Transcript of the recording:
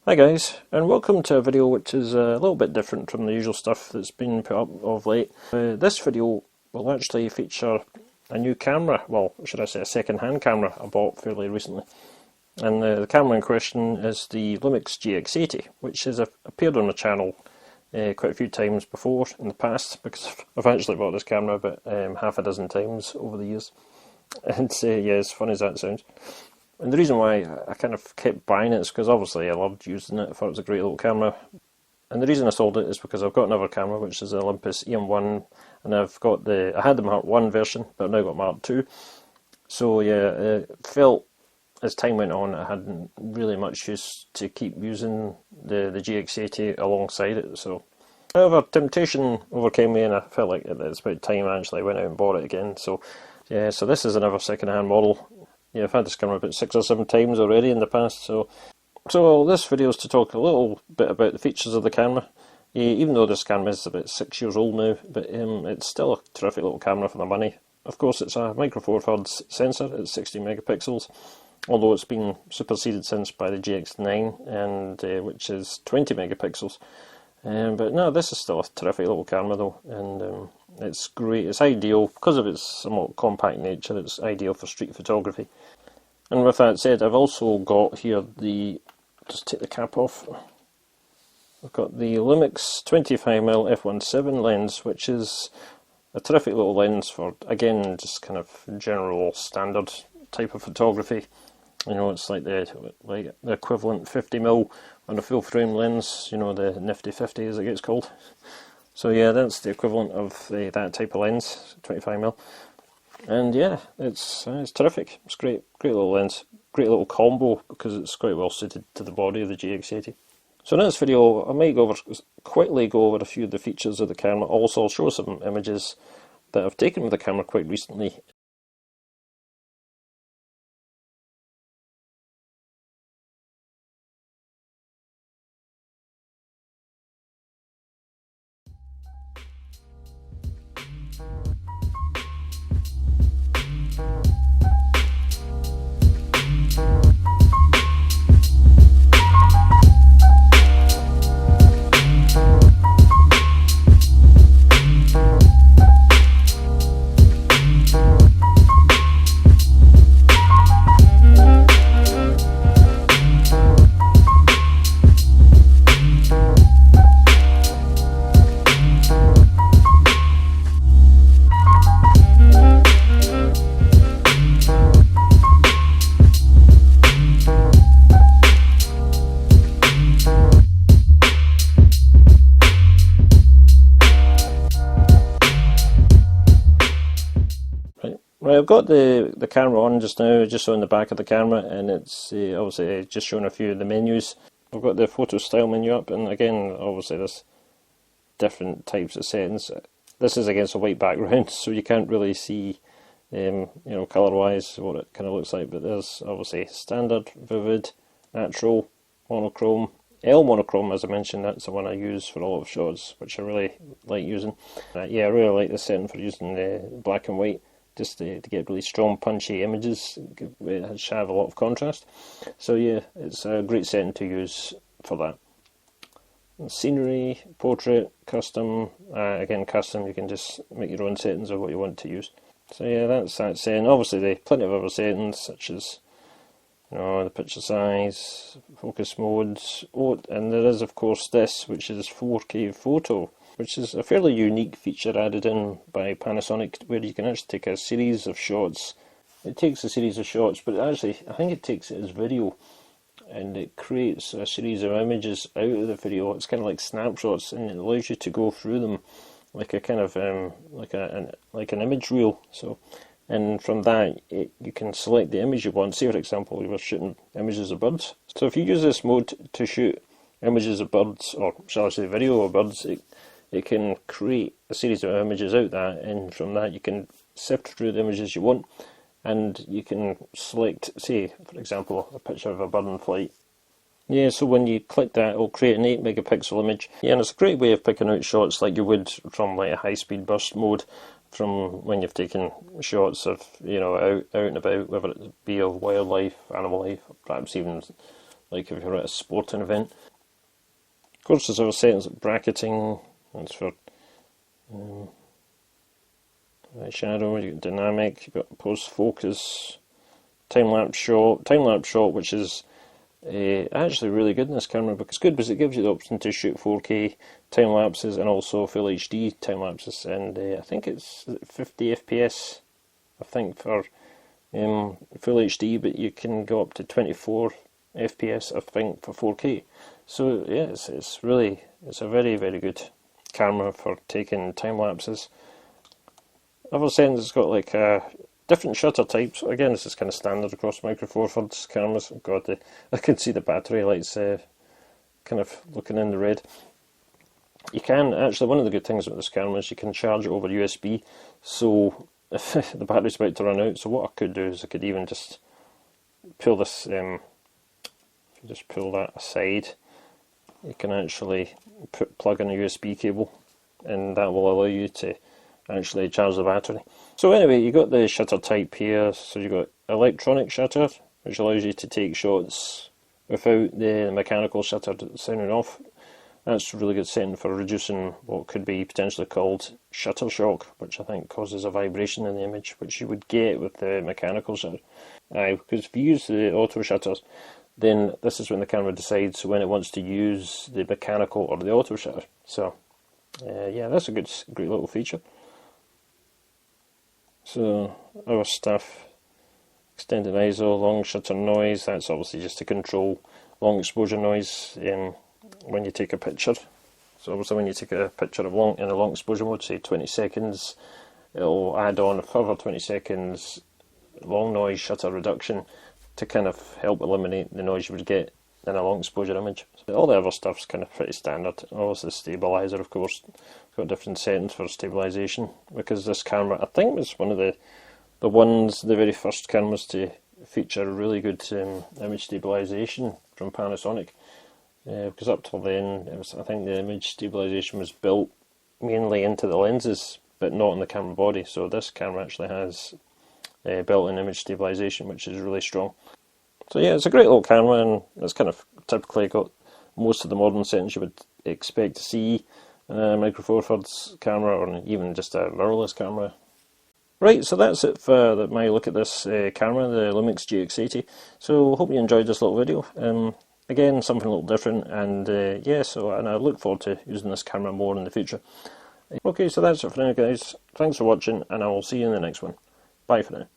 Hi guys, and welcome to a video which is a little bit different from the usual stuff that's been put up of late. This video will actually feature a new camera, well, should I say a second-hand camera I bought fairly recently. And the camera in question is the Lumix GX80, which has appeared on the channel quite a few times before in the past, because I've actually bought this camera about half a dozen times over the years. And yeah, as funny as that sounds. And the reason why I kind of kept buying it is because obviously I loved using it. I thought it was a great little camera. And the reason I sold it is because I've got another camera, which is the Olympus EM1, and I had the Mark 1 version, but I've now got Mark 2. So yeah, it felt as time went on I hadn't really much use to keep using the GX80 alongside it. So, however, temptation overcame me, and I felt like it's about time I actually went out and bought it again. So yeah, so this is another second-hand model. Yeah, I've had this camera about 6 or 7 times already in the past, so this video is to talk a little bit about the features of the camera. Even though this camera is about 6 years old now, but it's still a terrific little camera for the money. Of course, it's a micro four thirds sensor, it's 60 megapixels, although it's been superseded since by the GX9, and which is 20 megapixels. But no, this is still a terrific little camera though, and it's great. It's ideal because of its somewhat compact nature. It's ideal for street photography. And with that said, I've also got here just take the cap off. I've got the Lumix 25mm f1.7 lens, which is a terrific little lens for, again, just kind of general standard type of photography. You know, it's like the equivalent 50mm on a full frame lens, you know, the nifty 50 as it gets called. So yeah, that's the equivalent of that type of lens, 25mm. And yeah, it's terrific. It's great little lens, great little combo because it's quite well suited to the body of the GX80. So in this video, I might quickly go over a few of the features of the camera. Also, I'll show some images that I've taken with the camera quite recently. Right, I've got the camera on just now, just on the back of the camera, and it's obviously just showing a few of the menus. I've got the photo style menu up, and again, obviously there's different types of settings. This is against a white background, so you can't really see, you know, colour-wise what it kind of looks like. But there's obviously standard, vivid, natural, monochrome. L monochrome, as I mentioned, that's the one I use for a lot of shots, which I really like using. Yeah, I really like this setting for using black and white, just to get really strong, punchy images, which have a lot of contrast. So yeah, it's a great setting to use for that. Scenery, portrait, custom. Again, custom, you can just make your own settings of what you want to use. So yeah, that's that setting. Obviously, there are plenty of other settings, such as, you know, the picture size, focus modes, and there is of course this, which is 4K photo, which is a fairly unique feature added in by Panasonic, where you can actually take a series of shots. It takes a series of shots, but actually I think it takes it as video, and it creates a series of images out of the video. It's kind of like snapshots, and it allows you to go through them like a kind of like an image reel. So, and from that you can select the image you want. Say for example you were shooting images of birds. So if you use this mode to shoot images of birds, or shall I say video of birds, it can create a series of images out that, and from that you can sift through the images you want, and you can select, say for example, a picture of a bird in flight. Yeah, so when you click that, it'll create an 8 megapixel image. Yeah, and it's a great way of picking out shots like you would from like a high-speed burst mode, from when you've taken shots of, you know, out and about, whether it be of wildlife, animal life, perhaps even like if you're at a sporting event. Of course, there's other settings like bracketing, that's for shadow, you've got dynamic, you've got post focus, time-lapse shot, which is actually really good in this camera, because it's good because it gives you the option to shoot 4K time lapses and also full HD time lapses, and I think it's 50 FPS I think for full HD, but you can go up to 24 FPS I think for 4K. So yeah, it's a very, very good camera for taking time lapses. Other settings, it's got like different shutter types. Again, this is kind of standard across Micro Four Thirds cameras. Oh God, I can see the battery lights kind of looking in the red. You can actually, one of the good things about this camera is you can charge it over USB. So if the battery's about to run out, so what I could do is I could even just pull this. If you just pull that aside, you can actually plug in a USB cable, and that will allow you to actually charge the battery. So anyway, you got the shutter type here. So you've got electronic shutter, which allows you to take shots without the mechanical shutter sounding off. That's a really good setting for reducing what could be potentially called shutter shock, which I think causes a vibration in the image, which you would get with the mechanical shutter. Because if you use the auto shutters, then this is when the camera decides when it wants to use the mechanical or the auto shutter. So yeah, that's a great little feature. So our stuff, extended ISO, long shutter noise, that's obviously just to control long exposure noise when you take a picture. So obviously when you take a picture of in a long exposure mode, say 20 seconds, it'll add on a further 20 seconds long noise shutter reduction to kind of help eliminate the noise you would get in a long exposure image. So all the other stuff's kind of pretty standard. Also the stabilizer, of course, got different settings for stabilization, because this camera I think was one of the very first cameras to feature really good image stabilization from Panasonic. Because up till then, I think the image stabilization was built mainly into the lenses, but not in the camera body. So this camera actually has built-in image stabilization, which is really strong. So yeah, it's a great little camera, and it's kind of typically got most of the modern settings you would expect to see in a Micro Four Thirds camera, or even just a mirrorless camera. Right, so that's it for my look at this camera, the Lumix GX80. So hope you enjoyed this little video. Again, something a little different, and yeah, and I look forward to using this camera more in the future. Okay, so that's it for now, guys. Thanks for watching, and I will see you in the next one. Bye for now.